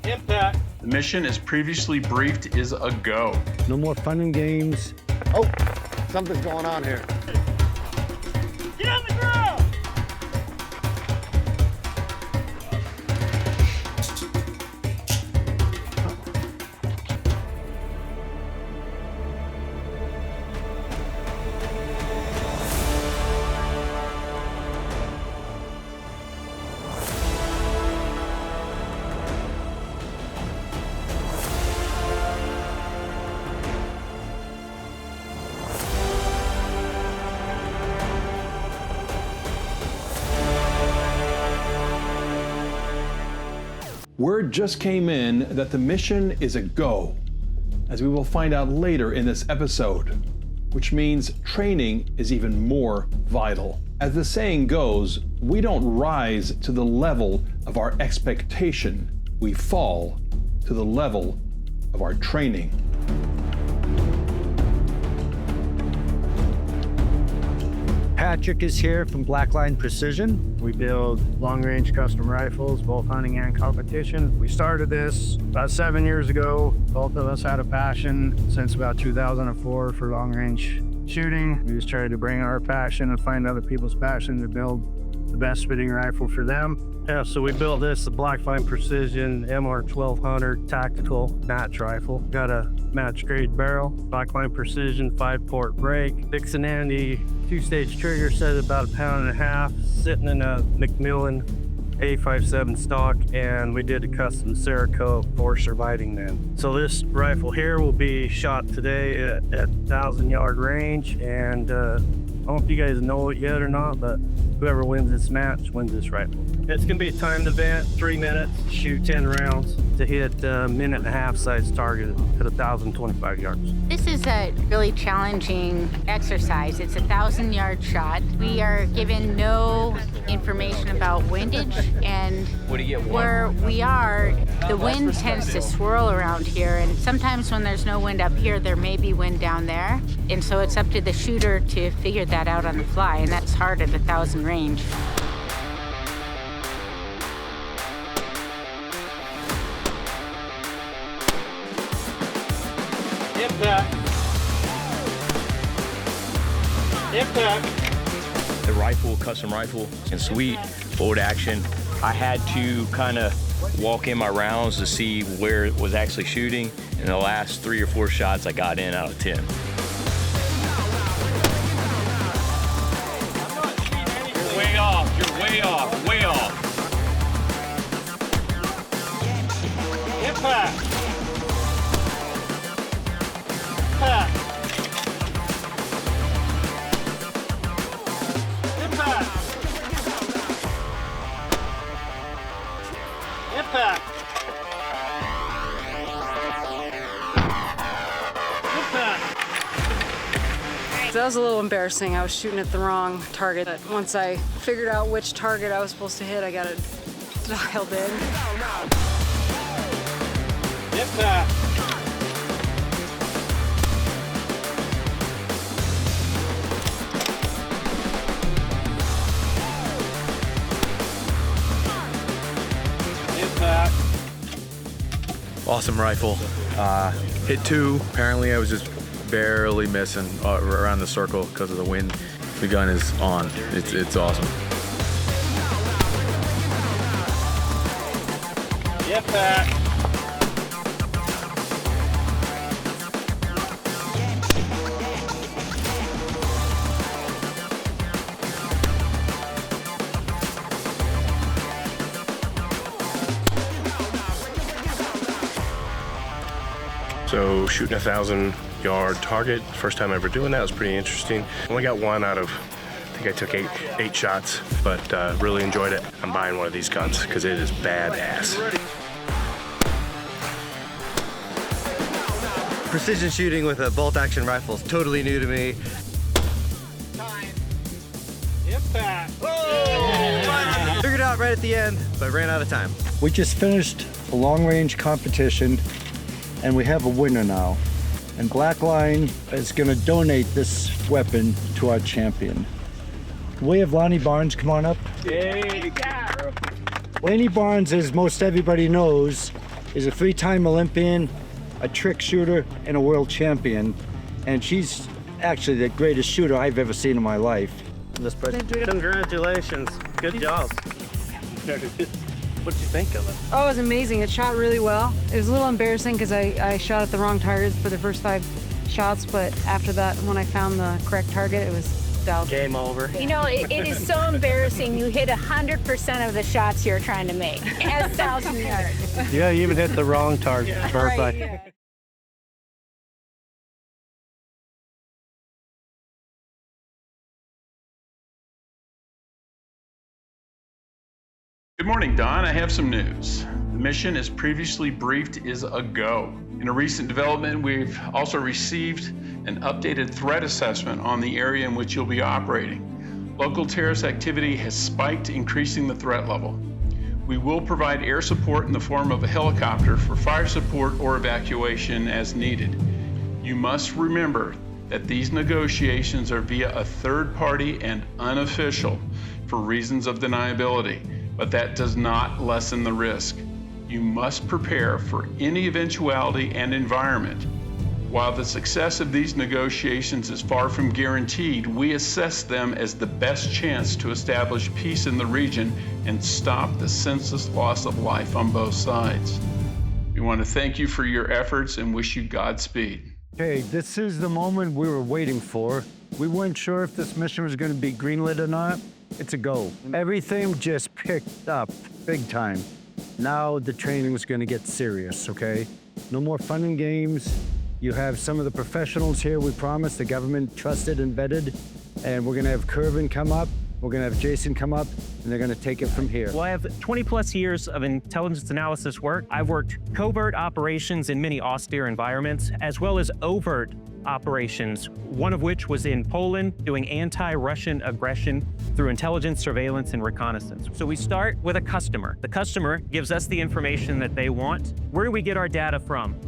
Impact. The mission, as previously briefed, is a go. No more fun and games. Oh, something's going on here. Get on the ground! Word just came in that the mission is a go, as we will find out later in this episode, which means training is even more vital. As the saying goes, we don't rise to the level of our expectation, we fall to the level of our training. Patrick is here from Blackline Precision. We build long-range custom rifles, both hunting and competition. We started this about 7 years ago. Both of us had a passion since about 2004 for long-range shooting. We just tried to bring our passion and find other people's passion to build the best fitting rifle for them. Yeah, so we built this, the Blackline Precision MR1200 tactical match rifle. Got a match grade barrel, Blackline Precision 5-port brake, Dixon Andy 2-stage trigger set at about 1.5 pounds, sitting in a McMillan A57 stock, and we did a custom Cerakote for Surviving Mann. So this rifle here will be shot today at 1,000-yard range, and I don't know if you guys know it yet or not, but whoever wins this match wins this rifle. It's gonna be a timed event, 3 minutes, shoot 10 rounds to hit a 1.5-minute size target at 1,025 yards. This is a really challenging exercise. It's a 1,000-yard shot. We are given no information about windage, and where we are, the wind tends to swirl around here, and sometimes when there's no wind up here, there may be wind down there, and so it's up to the shooter to figure that out on the fly, and that's hard at 1,000 range. Impact. Impact. The rifle, custom rifle, and sweet, bolt action. I had to kind of walk in my rounds to see where it was actually shooting. In the last 3 or 4 shots, I got in out of 10. You're way off. You're way off. Way off. Impact. Impact. Impact. Impact. So that was a little embarrassing. I was shooting at the wrong target. But once I figured out which target I was supposed to hit, I got it dialed in. Impact. Impact. Awesome rifle. Hit 2. Apparently I was just barely missing around the circle because of the wind. The gun is on. It's awesome. Impact. So shooting a 1,000-yard target, first time ever doing that, was pretty interesting. Only got 1 out of, I think I took eight shots, but really enjoyed it. I'm buying one of these guns because it is badass. Precision shooting with a bolt action rifle is totally new to me. Impact. Figured it out right at the end, but ran out of time. We just finished a long-range competition, and we have a winner now. And Blackline is going to donate this weapon to our champion. Can we have Lonnie Barnes come on up? Hey. Laney Barnes, as most everybody knows, is a 3-time Olympian, a trick shooter, and a world champion. And she's actually the greatest shooter I've ever seen in my life. Congratulations. Good job. What'd you think of it? Oh, it was amazing. It shot really well. It was a little embarrassing because I shot at the wrong target for the first 5 shots, but after that, when I found the correct target, it was dialed. Game over. You know, it is so embarrassing. You hit 100% of the shots you're trying to make at 1,000 yards. Yeah, you even hit the wrong target. Perfect. Right, yeah. Good morning, Don. I have some news. The mission, as previously briefed, is a go. In a recent development, we've also received an updated threat assessment on the area in which you'll be operating. Local terrorist activity has spiked, increasing the threat level. We will provide air support in the form of a helicopter for fire support or evacuation as needed. You must remember that these negotiations are via a third party and unofficial for reasons of deniability, but that does not lessen the risk. You must prepare for any eventuality and environment. While the success of these negotiations is far from guaranteed, we assess them as the best chance to establish peace in the region and stop the senseless loss of life on both sides. We want to thank you for your efforts and wish you Godspeed. Okay, this is the moment we were waiting for. We weren't sure if this mission was going to be greenlit or not. It's a go. Everything just picked up big time. Now the training was going to get serious, okay? No more fun and games. You have some of the professionals here we promised, the government trusted and vetted, and we're going to have Kervin come up, we're going to have Jason come up, and they're going to take it from here. Well, I have 20 plus years of intelligence analysis work. I've worked covert operations in many austere environments, as well as overt operations, one of which was in Poland, doing anti-Russian aggression through intelligence, surveillance, and reconnaissance. So we start with a customer. The customer gives us the information that they want. Where do we get our data from?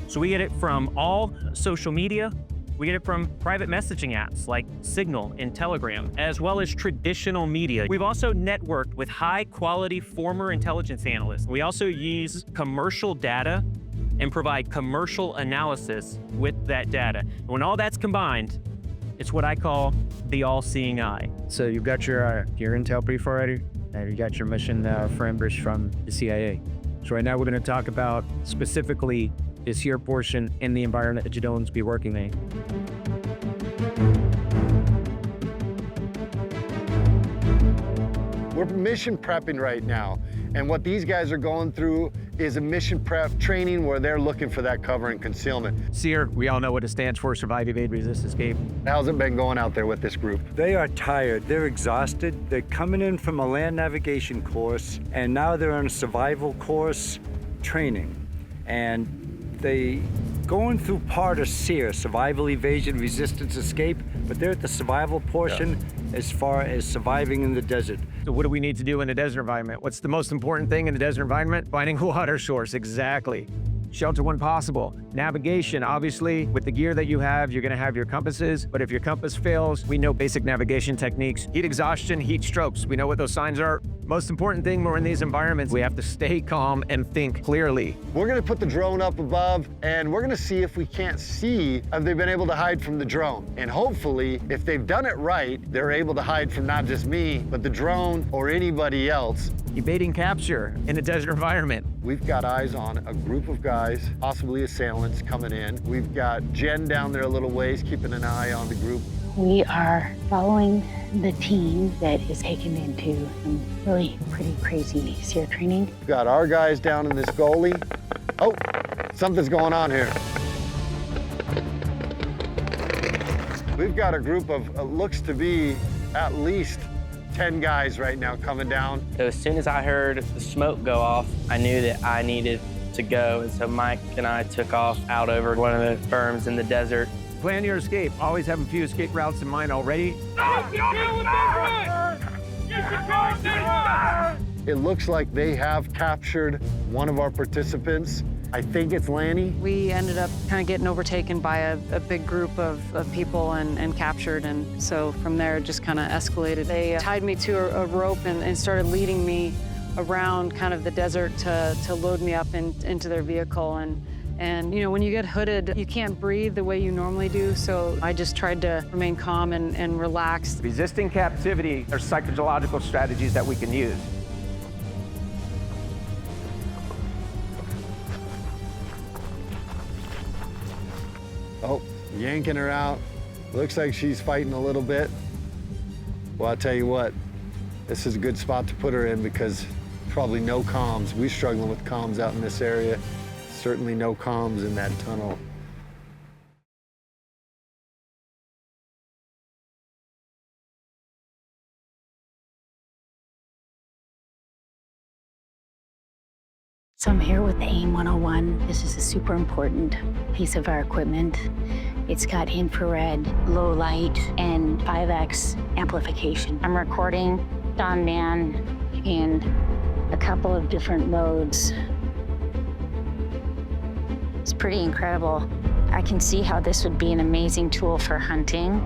So we get it from all social media. We get it from private messaging apps like Signal and Telegram, as well as traditional media. We've also networked with high-quality former intelligence analysts. We also use commercial data and provide commercial analysis with that data. When all that's combined, it's what I call the all-seeing eye. So you've got your intel brief already, and you got your mission framers from the CIA. So right now we're going to talk about specifically this here portion in the environment that you don't be working in. We're mission prepping right now, and what these guys are going through is a mission prep training where they're looking for that cover and concealment. SEER, we all know what it stands for, Survive, Evade, Resist, Escape. How's it been going out there with this group? They are tired, they're exhausted. They're coming in from a land navigation course, and now they're on a survival course training. And they going through part of SEER, Survival, Evasion, Resistance, Escape, but they're at the survival portion as far as surviving in the desert. So what do we need to do in a desert environment? What's the most important thing in the desert environment? Finding a water source, exactly. Shelter when possible. Navigation, obviously, with the gear that you have, you're gonna have your compasses, but if your compass fails, we know basic navigation techniques. Heat exhaustion, heat strokes, we know what those signs are. Most important thing when we're in these environments, we have to stay calm and think clearly. We're gonna put the drone up above, and we're gonna see if we can't see if they've been able to hide from the drone. And hopefully, if they've done it right, they're able to hide from not just me, but the drone or anybody else. Evading capture in a desert environment. We've got eyes on a group of guys, possibly assailants coming in. We've got Jenn down there a little ways, keeping an eye on the group. We are following the team that is taken into some really pretty crazy SEER training. We've got our guys down in this gully. Oh, something's going on here. We've got a group of, looks to be at least 10 guys right now coming down. So as soon as I heard the smoke go off, I knew that I needed to go. And so Mike and I took off out over one of the berms in the desert. Plan your escape. Always have a few escape routes in mind already. It looks like they have captured one of our participants. I think it's Lanny. We ended up kind of getting overtaken by a big group of people and captured, and so from there it just kind of escalated. They tied me to a rope and started leading me around kind of the desert to load me up into their vehicle. And you know, when you get hooded, you can't breathe the way you normally do, so I just tried to remain calm and relaxed. Resisting captivity are psychological strategies that we can use. Oh, yanking her out. Looks like she's fighting a little bit. Well, I'll tell you what, this is a good spot to put her in because probably no comms. We're struggling with comms out in this area. Certainly no comms in that tunnel. So I'm here with the AIM 101. This is a super important piece of our equipment. It's got infrared, low light, and 5x amplification. I'm recording Don Mann in a couple of different modes. It's pretty incredible. I can see how this would be an amazing tool for hunting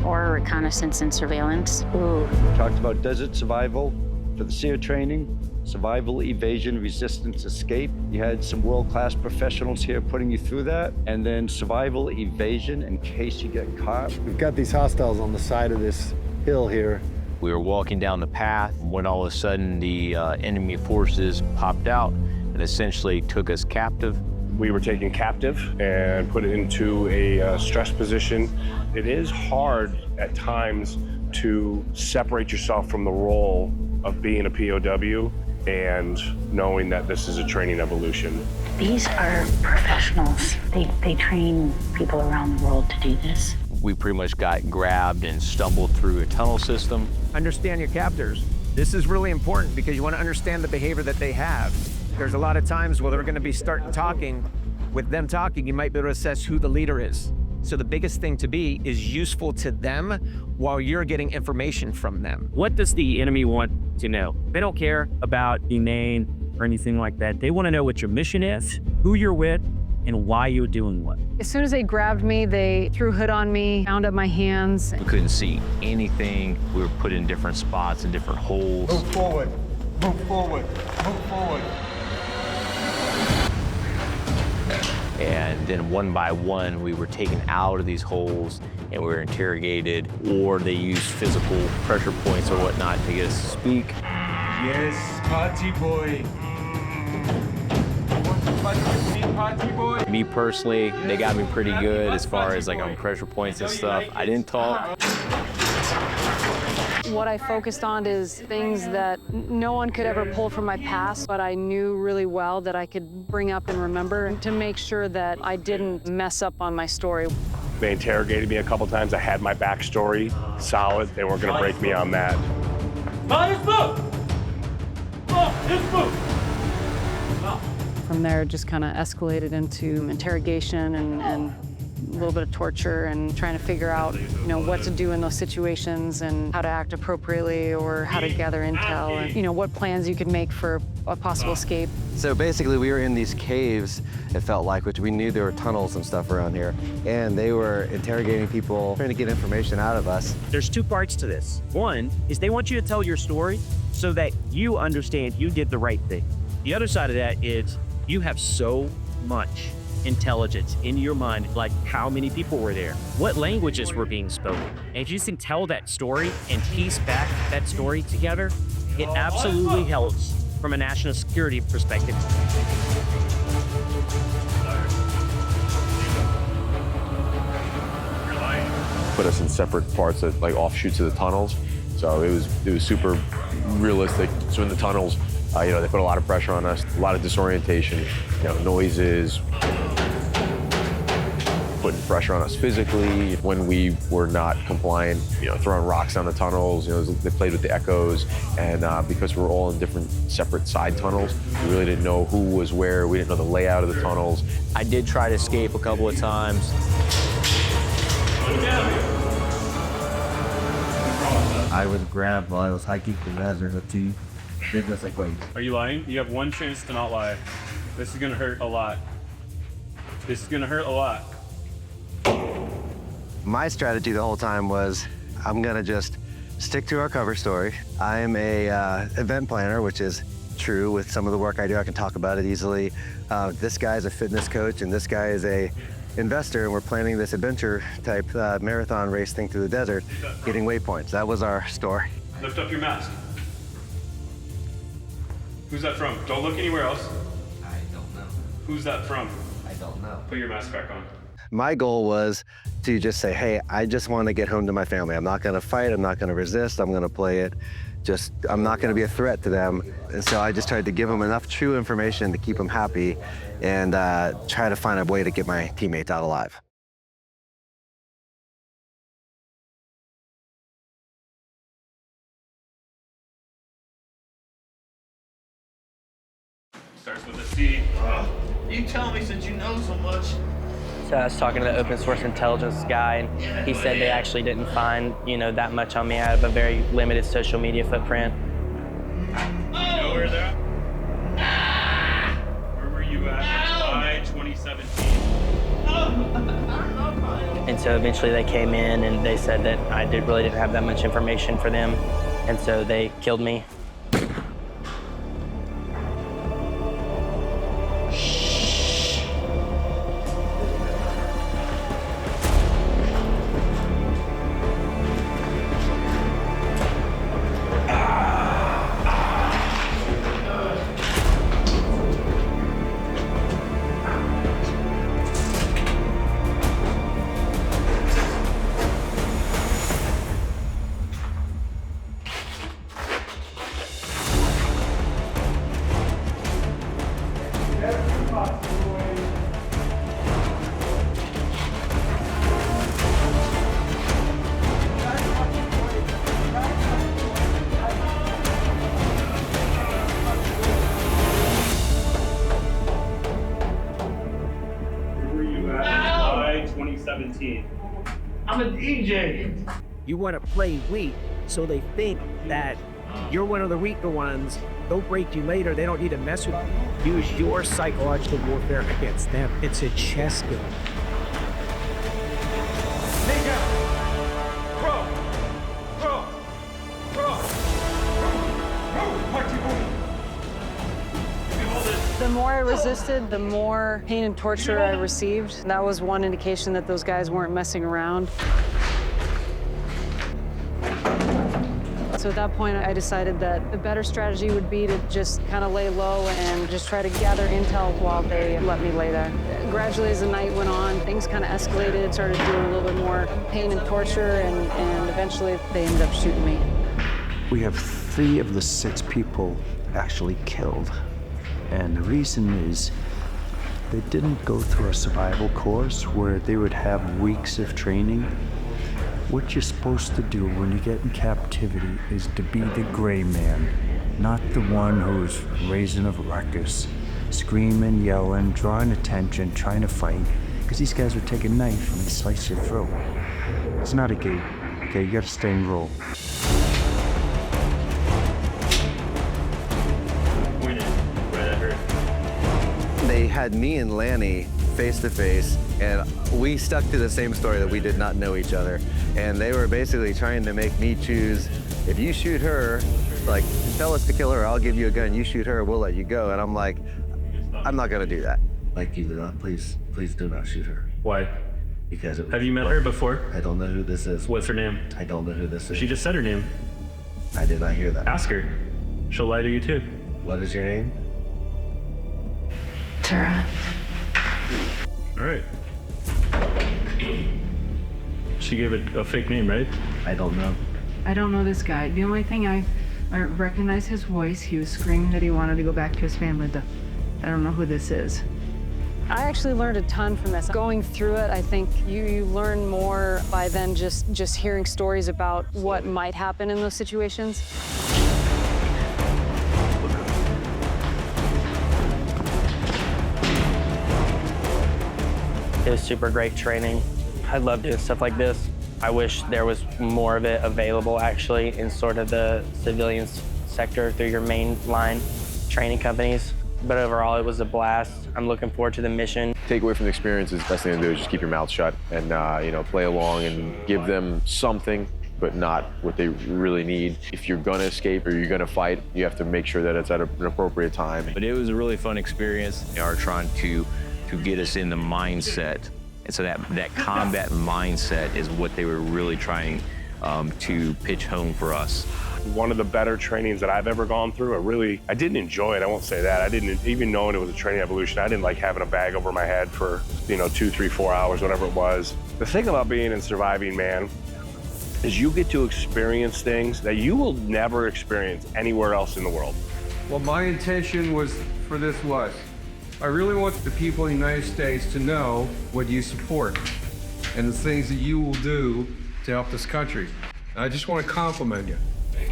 or reconnaissance and surveillance. Ooh. We talked about desert survival for the SEER training, survival, evasion, resistance, escape. You had some world-class professionals here putting you through that. And then survival, evasion in case you get caught. We've got these hostiles on the side of this hill here. We were walking down the path when all of a sudden the enemy forces popped out and essentially took us captive. We were taken captive and put into a stress position. It is hard at times to separate yourself from the role of being a POW and knowing that this is a training evolution. These are professionals. They train people around the world to do this. We pretty much got grabbed and stumbled through a tunnel system. Understand your captors. This is really important because you want to understand the behavior that they have. There's a lot of times where they're going to be starting talking. With them talking, you might be able to assess who the leader is. So the biggest thing to be is useful to them while you're getting information from them. What does the enemy want to know? They don't care about the name or anything like that. They want to know what your mission is, who you're with, and why you're doing what. As soon as they grabbed me, they threw hood on me, bound up my hands. We couldn't see anything. We were put in different spots and different holes. Move forward, move forward, move forward. And then one by one, we were taken out of these holes and we were interrogated, or they used physical pressure points or whatnot to get us to speak. Yes, party boy. Party boy. Me personally, they got me pretty good as far as like on pressure points and stuff. I didn't talk. What I focused on is things that no one could ever pull from my past, but I knew really well that I could bring up and remember to make sure that I didn't mess up on my story. They interrogated me a couple times. I had my backstory solid. They weren't going to break me on that. From there, it just kind of escalated into interrogation and a little bit of torture and trying to figure out, you know, what to do in those situations and how to act appropriately or how to gather intel and, you know, what plans you could make for a possible escape. So basically we were in these caves, it felt like, which we knew there were tunnels and stuff around here. And they were interrogating people, trying to get information out of us. There's two parts to this. One is they want you to tell your story so that you understand you did the right thing. The other side of that is you have so much intelligence in your mind, like how many people were there, what languages were being spoken. And if you can tell that story and piece back that story together, it absolutely helps from a national security perspective. Put us in separate parts of like offshoots of the tunnels. So it was super realistic. So in the tunnels, you know, they put a lot of pressure on us, a lot of disorientation, you know, noises, putting pressure on us physically. When we were not compliant, you know, throwing rocks down the tunnels, you know, they played with the echoes. And because we're all in different separate side tunnels, we really didn't know who was where. We didn't know the layout of the tunnels. I did try to escape a couple of times. I was grabbed while I was hiking the desert too. They're just like, wait. Are you lying? You have one chance to not lie. This is gonna hurt a lot. This is gonna hurt a lot. My strategy the whole time was I'm gonna just stick to our cover story. I'm a event planner, which is true with some of the work I do. I can talk about it easily. This guy's a fitness coach and this guy is a investor, and we're planning this adventure type marathon race thing through the desert, getting waypoints. That was our story. Lift up your mask. Who's that from? Don't look anywhere else. I don't know. Who's that from? I don't know. Put your mask back on. My goal was to just say, hey, I just want to get home to my family. I'm not going to fight. I'm not going to resist. I'm going to play it. I'm not going to be a threat to them. And so I just tried to give them enough true information to keep them happy and try to find a way to get my teammates out alive. Starts with a C. You tell me since you know so much. So I was talking to the open source intelligence guy, and he said they actually didn't find, that much on me. I have a very limited social media footprint. You know where they're at? Where were you at in July 2017? And so eventually they came in and they said that I really didn't have that much information for them, and so they killed me. I'm a DJ. You want to play weak, so they think that you're one of the weaker ones. They'll break you later. They don't need to mess with you. Use your psychological warfare against them. It's a chess game. The more I resisted, the more pain and torture I received. That was one indication that those guys weren't messing around. So at that point, I decided that the better strategy would be to just kind of lay low and just try to gather intel while they let me lay there. Gradually, as the night went on, things kind of escalated, started doing a little bit more pain and torture, and eventually they ended up shooting me. We have 3 of the 6 people actually killed. And the reason is they didn't go through a survival course where they would have weeks of training. What you're supposed to do when you get in captivity is to be the gray man, not the one who's raising a ruckus, screaming, yelling, drawing attention, trying to fight, because these guys would take a knife and slice your throat. It's not a game, okay? You gotta stay in role. They had me and Lanny face to face, and we stuck to the same story that we did not know each other. And they were basically trying to make me choose, if you shoot her, like, tell us to kill her, I'll give you a gun, you shoot her, we'll let you go. And I'm like, I'm not gonna do that. Like you, please do not shoot her. Why? Because it was... Have you met her before? I don't know who this is. What's her name? I don't know who this is. She just said her name. I did not hear that. Ask her. She'll lie to you too. What is your name? Tara. All right. She gave it a fake name, right? I don't know. I don't know this guy. The only thing I recognize his voice. He was screaming that he wanted to go back to his family. I don't know who this is. I actually learned a ton from this. Going through it, I think you learn more by then just hearing stories about what might happen in those situations. It was super great training. I love doing stuff like this. I wish there was more of it available actually in sort of the civilian sector through your mainline training companies. But overall, it was a blast. I'm looking forward to the mission. Take away from the experience is the best thing to do is just keep your mouth shut and play along and give them something, but not what they really need. If you're gonna escape or you're gonna fight, you have to make sure that it's at an appropriate time. But it was a really fun experience. They are trying to get us in the mindset. And so that combat mindset is what they were really trying to pitch home for us. One of the better trainings that I've ever gone through. I didn't enjoy it, I won't say that. I didn't, even knowing it was a training evolution, I didn't like having a bag over my head for, 2, 3, 4 hours, whatever it was. The thing about being in Surviving Mann is you get to experience things that you will never experience anywhere else in the world. What my intention was for this was, I really want the people in the United States to know what you support and the things that you will do to help this country. I just want to compliment you.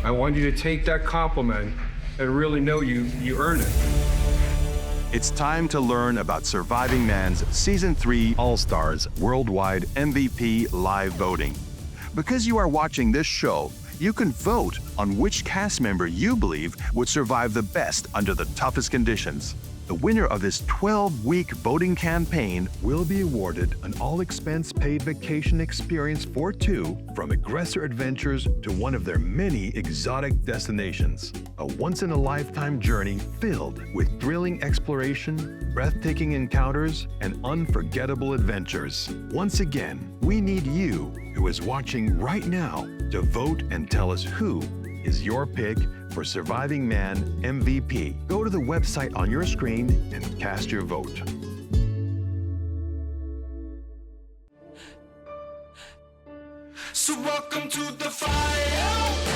I want you to take that compliment and really know you earned it. It's time to learn about Surviving Mann's Season 3 All-Stars Worldwide MVP live voting. Because you are watching this show, you can vote on which cast member you believe would survive the best under the toughest conditions. The winner of this 12-week voting campaign will be awarded an all-expense-paid vacation experience for 2 from Aggressor Adventures to one of their many exotic destinations. A once-in-a-lifetime journey filled with thrilling exploration, breathtaking encounters, and unforgettable adventures. Once again, we need you, who is watching right now, to vote and tell us who is your pick for Surviving Mann MVP. Go to the website on your screen and cast your vote. So welcome to the fire.